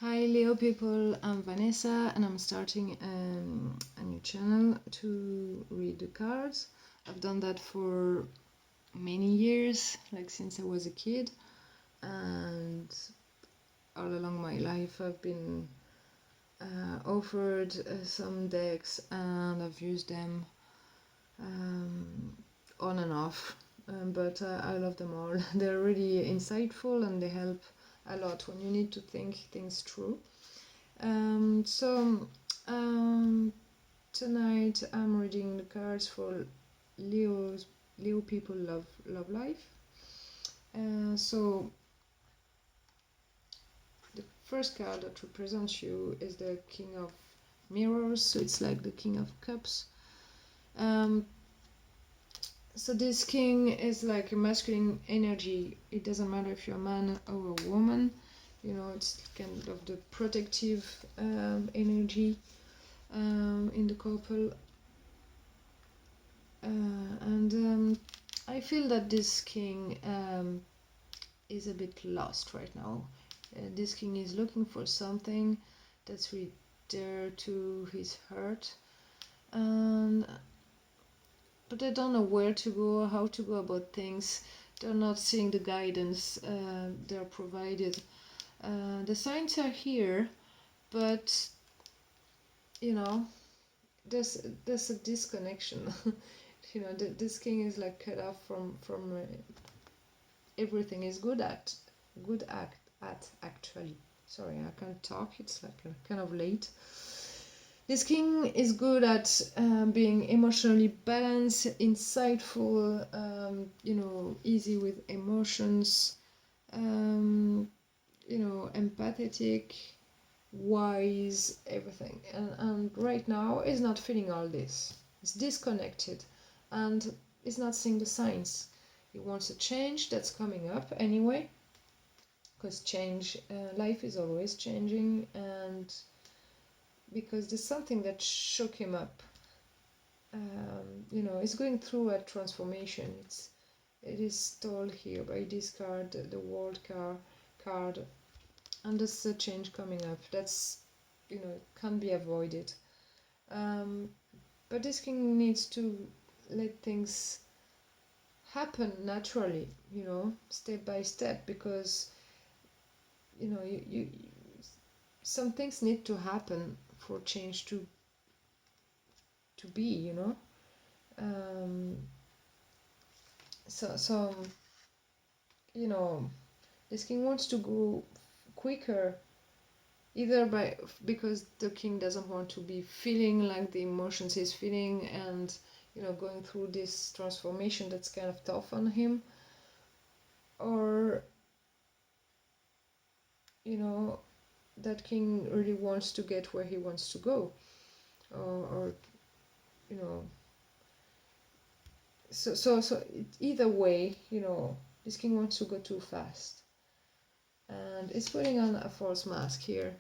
Hi Leo people, I'm Vanessa and I'm starting a new channel to read the cards. I've done that for many years, like since I was a kid, and all along my life I've been offered some decks and I've used them on and off, but I love them all. They're really insightful and they help a lot when you need to think things through. So tonight I'm reading the cards for Leo people love life. So the first card that represents you is the King of Mirrors. So it's like the King of Cups. So this king is like a masculine energy. It doesn't matter if you're a man or a woman. You know, it's kind of the protective energy in the couple. And I feel that this king is a bit lost right now. This king is looking for something that's really dear to his heart, but they don't know where to go, how to go about things. They're not seeing the guidance they're provided. The signs are here, but you know, there's a disconnection. You know, this king is like cut off from everything is good at actually. Sorry, I can't talk. It's like kind of late. This king is good at being emotionally balanced, insightful, you know, easy with emotions, you know, empathetic, wise, everything. And right now is not feeling all this. It's disconnected and is not seeing the signs. He wants a change that's coming up anyway, because change, life is always changing, and because there's something that shook him up. You know, he's going through a transformation. It is told here by this card, the World card, and there's a change coming up. That's, you know, can't be avoided. But this king needs to let things happen naturally, you know, step by step, because you know you some things need to happen for change to be, you know. So you know, this king wants to go quicker, either because the king doesn't want to be feeling like the emotions he's feeling, and you know, going through this transformation that's kind of tough on him, or you know, that king really wants to get where he wants to go, or you know, so either way, you know, this king wants to go too fast, and it's putting on a false mask here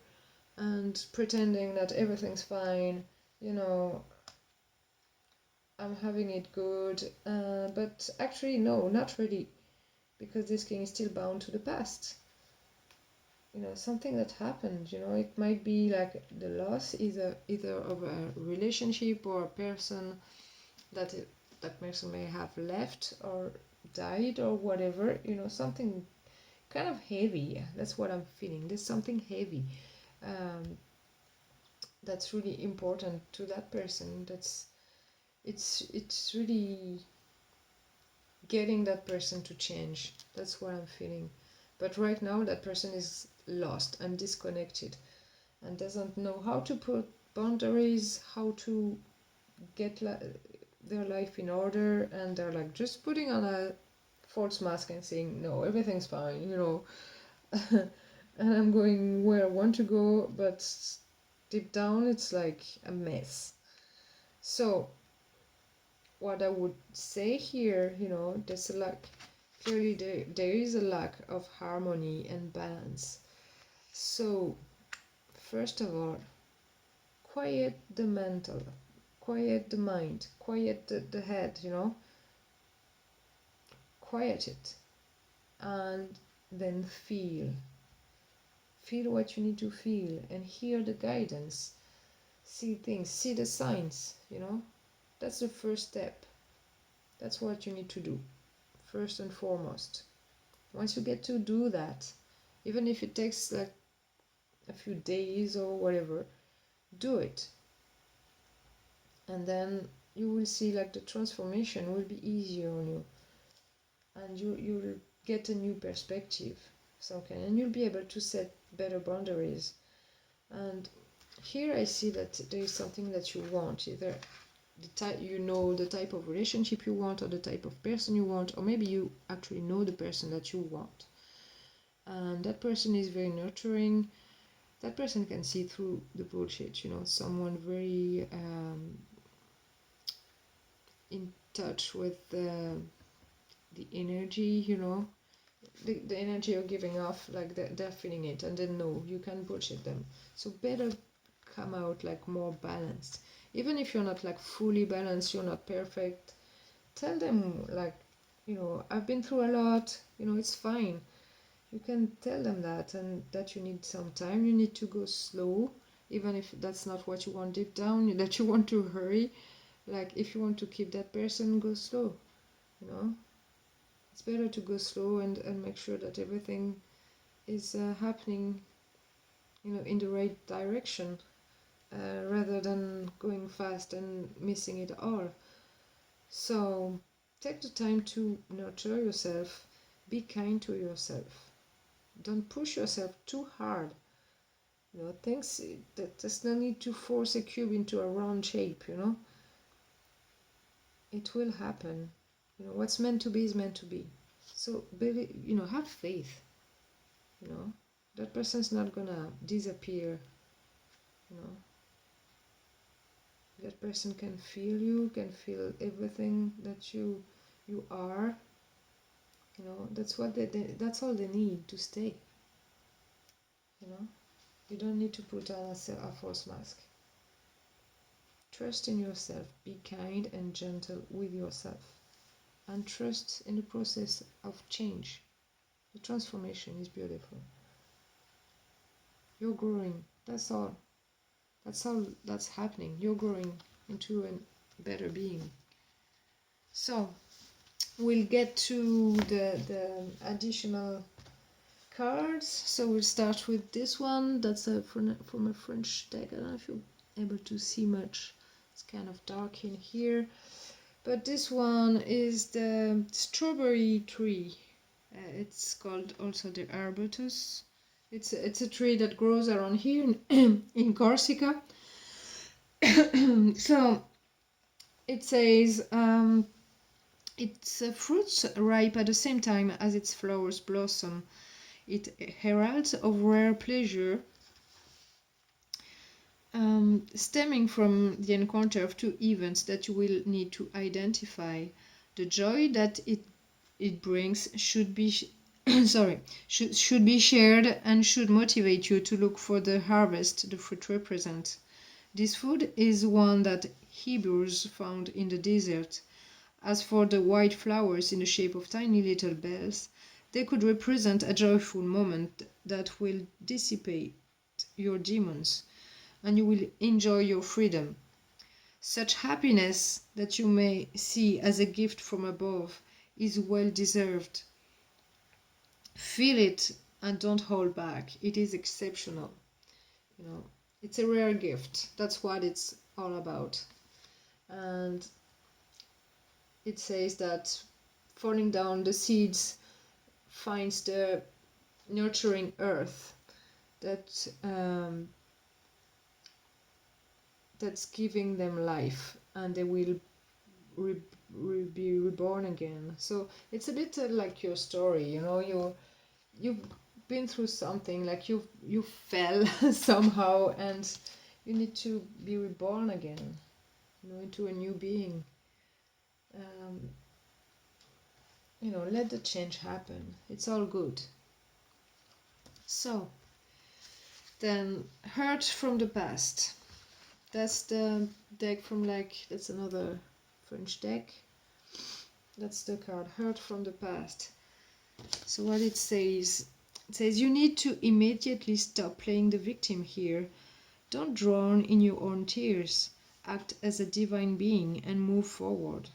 and pretending that everything's fine, you know, I'm having it good, but actually no, not really, because this king is still bound to the past. You know, something that happened, you know, it might be like the loss either of a relationship or a person that that person may have left or died or whatever, you know, something kind of heavy. That's what I'm feeling. There's something heavy that's really important to that person. That's it's really getting that person to change. That's what I'm feeling. But right now that person is lost and disconnected and doesn't know how to put boundaries, how to get their life in order, and they're like just putting on a false mask and saying no, everything's fine, you know. And I'm going where I want to go, but deep down it's like a mess. So what I would say here, you know, there's a lack, clearly there is a lack of harmony and balance. So first of all, quiet the mental, quiet the mind, quiet the head, you know, quiet it, and then feel Feel what you need to feel and hear the guidance. See things, see the signs, you know. That's the first step. That's what you need to do, first and foremost. Once you get to do that, even if it takes like a few days or whatever, do it. And then you will see like the transformation will be easier on you. And you'll get a new perspective. And you'll be able to set better boundaries. And here I see that there is something that you want, either the type, you know, the type of relationship you want, or the type of person you want, or maybe you actually know the person that you want, and that person is very nurturing. That person can see through the bullshit, you know, someone very in touch with the energy, you know, the energy you're giving off, like they're feeling it, and they know you can bullshit them. So better come out like more balanced. Even if you're not like fully balanced, you're not perfect, tell them like, you know, I've been through a lot, you know, it's fine. You can tell them that, and that you need some time, you need to go slow, even if that's not what you want deep down, that you want to hurry. Like if you want to keep that person, go slow, you know. It's better to go slow and make sure that everything is happening, you know, in the right direction, rather than going fast and missing it all. So take the time to nurture yourself, be kind to yourself, don't push yourself too hard. You know, things that there's no need to force a cube into a round shape, you know. It will happen. You know, what's meant to be is meant to be. So believe, you know, have faith, you know. That person's not gonna disappear, you know. That person can feel you, can feel everything that you are. You know, that's what that's all they need to stay. You know, you don't need to put on a false mask. Trust in yourself, be kind and gentle with yourself, and trust in the process of change. The transformation is beautiful. You're growing, that's all. That's all that's happening. You're growing into a better being. So we'll get to the additional cards. So we'll start with this one. That's from a French deck. I don't know if you're able to see much. It's kind of dark in here. But this one is the strawberry tree. It's called also the arbutus. It's a tree that grows around here in Corsica. So it says its fruits ripe at the same time as its flowers blossom. It heralds of rare pleasure, stemming from the encounter of two events that you will need to identify. The joy that it brings should be should be shared and should motivate you to look for the harvest the fruit represents. This food is one that Hebrews found in the desert. As for the white flowers in the shape of tiny little bells, they could represent a joyful moment that will dissipate your demons, and you will enjoy your freedom. Such happiness that you may see as a gift from above is well deserved. Feel it and don't hold back. It is exceptional. You know, it's a rare gift. That's what it's all about. And it says that falling down the seeds finds the nurturing earth that that's giving them life, and they will be reborn again. So it's a bit like your story, you know. You've been through something, like you fell somehow, and you need to be reborn again, you know, into a new being. You know, let the change happen. It's all good. So then, hurt from the past. That's the deck from, like, that's another French deck. That's the card, hurt from the past. So what it says, It says you need to immediately stop playing the victim here. Don't drown in your own tears. Act as a divine being and move forward.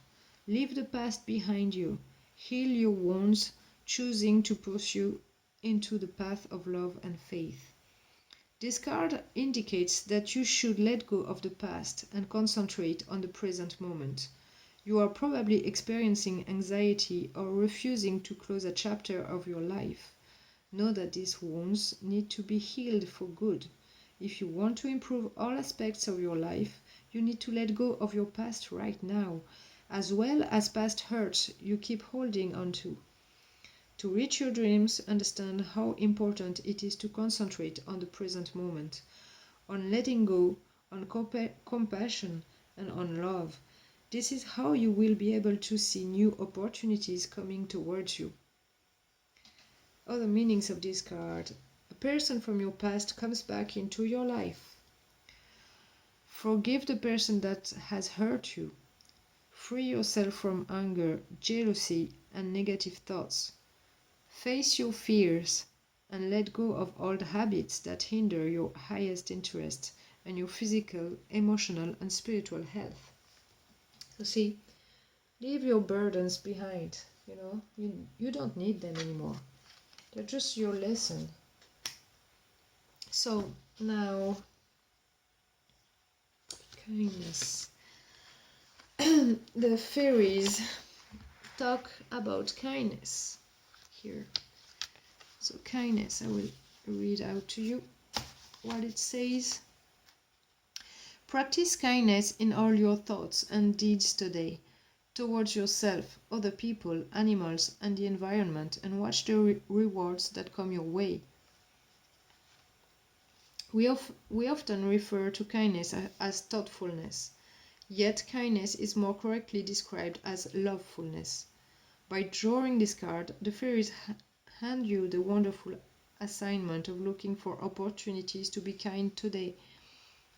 Leave the past behind you. Heal your wounds, choosing to pursue into the path of love and faith. This card indicates that you should let go of the past and concentrate on the present moment. You are probably experiencing anxiety or refusing to close a chapter of your life. Know that these wounds need to be healed for good. If you want to improve all aspects of your life, you need to let go of your past right now, as well as past hurts you keep holding on to. To reach your dreams, understand how important it is to concentrate on the present moment, on letting go, on compassion, and on love. This is how you will be able to see new opportunities coming towards you. Other meanings of this card. A person from your past comes back into your life. Forgive the person that has hurt you. Free yourself from anger, jealousy, and negative thoughts. Face your fears and let go of old habits that hinder your highest interest and your physical, emotional, and spiritual health. So see, leave your burdens behind. You don't need them anymore. They're just your lesson. So now, kindness. The fairies talk about kindness here. So kindness, I will read out to you what it says. Practice kindness in all your thoughts and deeds today, towards yourself, other people, animals, and the environment, and watch the rewards that come your way. We often refer to kindness as thoughtfulness, yet kindness is more correctly described as lovefulness. By drawing this card, the fairies hand you the wonderful assignment of looking for opportunities to be kind today.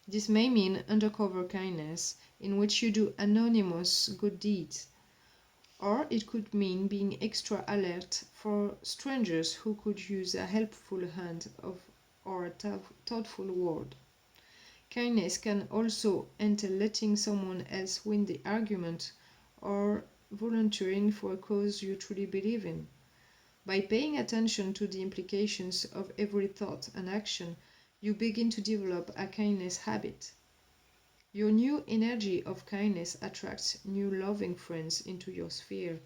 This may mean undercover kindness, in which you do anonymous good deeds, or it could mean being extra alert for strangers who could use a helpful hand or a thoughtful word. Kindness can also entail letting someone else win the argument or volunteering for a cause you truly believe in. By paying attention to the implications of every thought and action, you begin to develop a kindness habit. Your new energy of kindness attracts new loving friends into your sphere.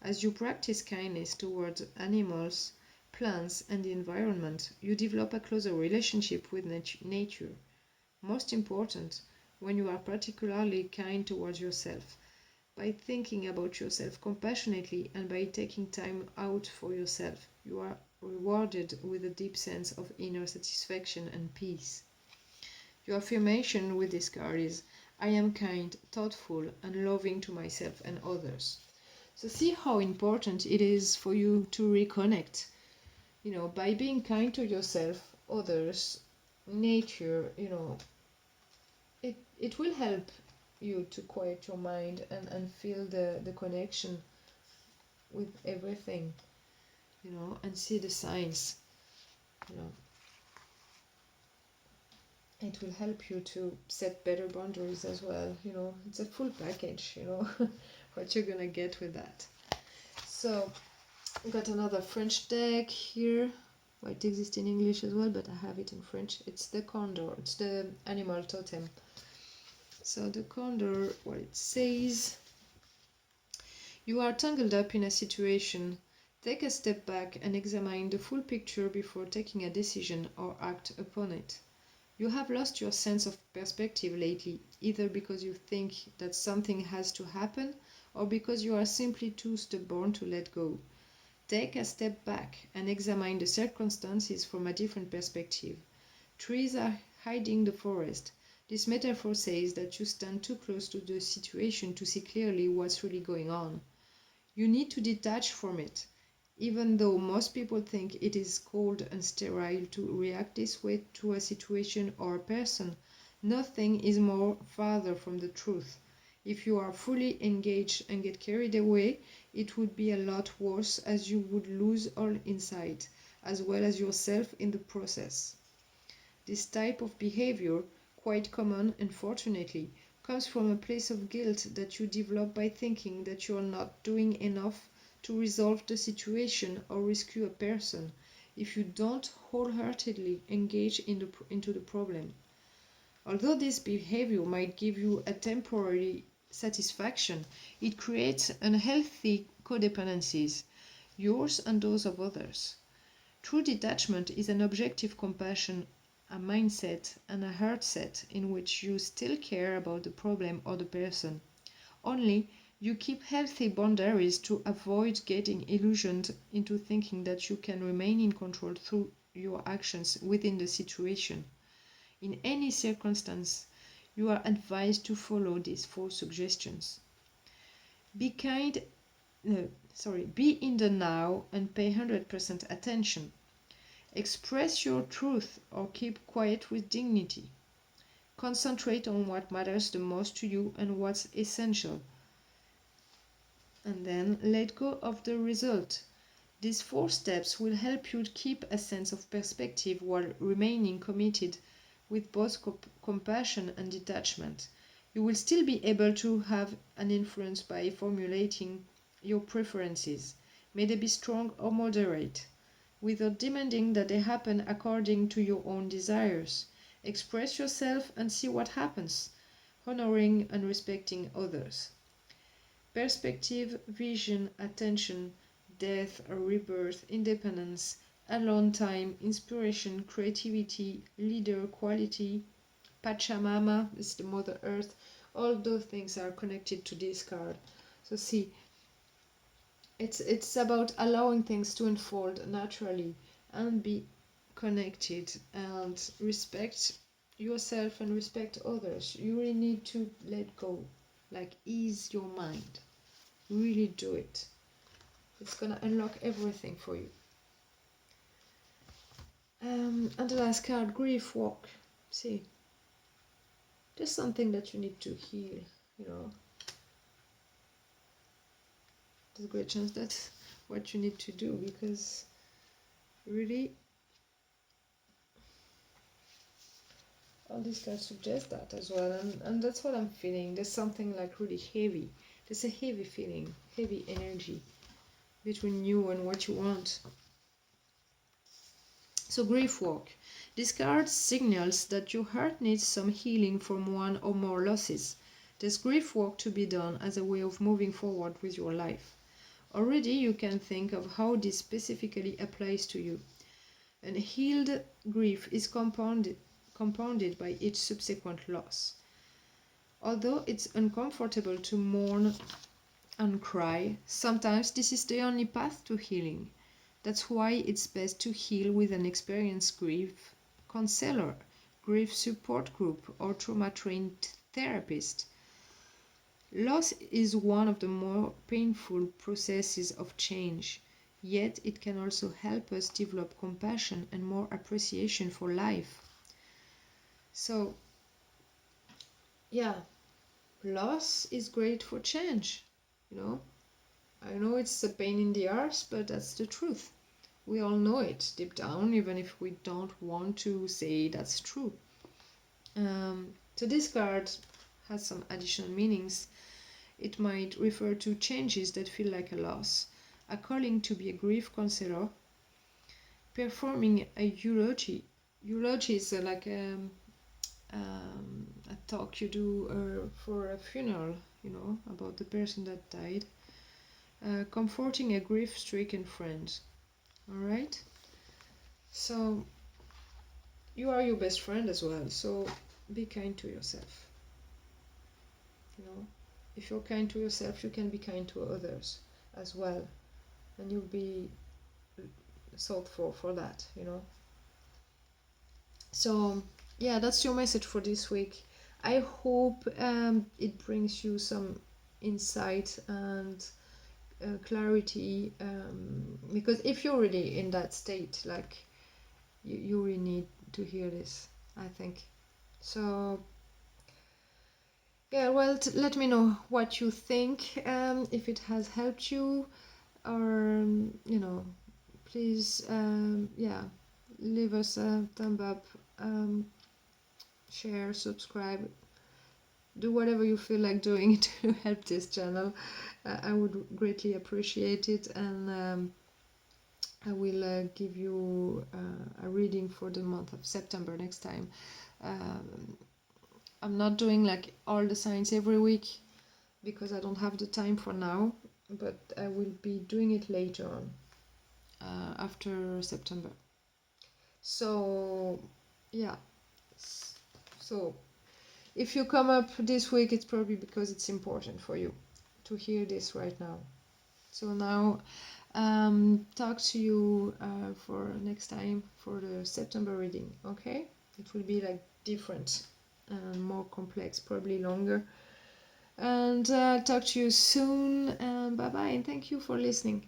As you practice kindness towards animals, plants, and the environment, you develop a closer relationship with nature. Most important, when you are particularly kind towards yourself, by thinking about yourself compassionately and by taking time out for yourself, you are rewarded with a deep sense of inner satisfaction and peace. Your affirmation with this card is, I am kind, thoughtful, and loving to myself and others. So see how important it is for you to reconnect. By being kind to yourself, others, nature, it will help you to quiet your mind and feel the connection with everything, and see the signs. It will help you to set better boundaries as well. It's a full package, what you're gonna get with that. So we got another French deck here. Well, it exists in English as well, but I have it in French. It's the condor. It's the animal totem. So the condor, what it says: you are tangled up in a situation. Take a step back and examine the full picture before taking a decision or act upon it. You have lost your sense of perspective lately, either because you think that something has to happen or because you are simply too stubborn to let go. Take a step back and examine the circumstances from a different perspective. Trees are hiding the forest. This metaphor says that you stand too close to the situation to see clearly what's really going on. You need to detach from it. Even though most people think it is cold and sterile to react this way to a situation or a person, nothing is more farther from the truth. If you are fully engaged and get carried away, it would be a lot worse, as you would lose all insight. as well as yourself in the process. This type of behavior, quite common unfortunately, comes from a place of guilt that you develop by thinking that you are not doing enough to resolve the situation or rescue a person if you don't wholeheartedly engage into the problem. Although this behavior might give you a temporary satisfaction, it creates unhealthy codependencies, yours and those of others. True detachment is an objective compassion, a mindset, and a heart set in which you still care about the problem or the person. Only you keep healthy boundaries to avoid getting illusioned into thinking that you can remain in control through your actions within the situation. In any circumstance, you are advised to follow these four suggestions. Be kind, be in the now and pay 100% attention. Express your truth or keep quiet with dignity. Concentrate on what matters the most to you and what's essential. And then let go of the result. These four steps will help you keep a sense of perspective while remaining committed with both compassion and detachment. You will still be able to have an influence by formulating your preferences, may they be strong or moderate, without demanding that they happen according to your own desires. Express yourself and see what happens, honoring and respecting others. Perspective, vision, attention, death or rebirth, independence, alone time, inspiration, creativity, leader, quality, Pachamama is the Mother Earth. All those things are connected to this card. So see, it's about allowing things to unfold naturally and be connected and respect yourself and respect others. You really need to let go, like ease your mind. Really do it. It's gonna unlock everything for you. And the last card, grief walk. See, there's something that you need to heal, you know. There's a great chance that's what you need to do, because really all these cards suggest that as well, and that's what I'm feeling. There's something like really heavy. There's a heavy feeling, heavy energy between you and what you want. So grief walk. This card signals that your heart needs some healing from one or more losses. There's grief work to be done as a way of moving forward with your life. Already you can think of how this specifically applies to you. An healed grief is compounded by each subsequent loss. Although it's uncomfortable to mourn and cry, sometimes this is the only path to healing. That's why it's best to heal with an experienced grief counselor, grief support group, or trauma-trained therapist. Loss is one of the more painful processes of change, yet it can also help us develop compassion and more appreciation for life. So, yeah, loss is great for change, you know. I know it's a pain in the arse, but that's the truth. We all know it deep down, even if we don't want to say that's true. So this card has some additional meanings. It might refer to changes that feel like a loss, a calling to be a grief counselor, performing a eulogy. Eulogy is like a talk you do for a funeral, you know, about the person that died. Comforting a grief-stricken friend. All right. So you are your best friend as well. So be kind to yourself. You know, if you're kind to yourself, you can be kind to others as well, and you'll be sought for that. You know. So yeah, that's your message for this week. I hope it brings you some insight and clarity, because if you're really in that state, like you really need to hear this, I think. So yeah, well, let me know what you think, if it has helped you, or you know, please, leave us a thumb up, share, subscribe, do whatever you feel like doing to help this channel. I would greatly appreciate it, and I will give you a reading for the month of September next time. I'm not doing like all the signs every week because I don't have the time for now, but I will be doing it later on, after September. So yeah, so if you come up this week, it's probably because it's important for you to hear this right now. So now, talk to you for next time for the September reading. Okay, it will be like different and more complex, probably longer. And talk to you soon. And bye bye. And thank you for listening.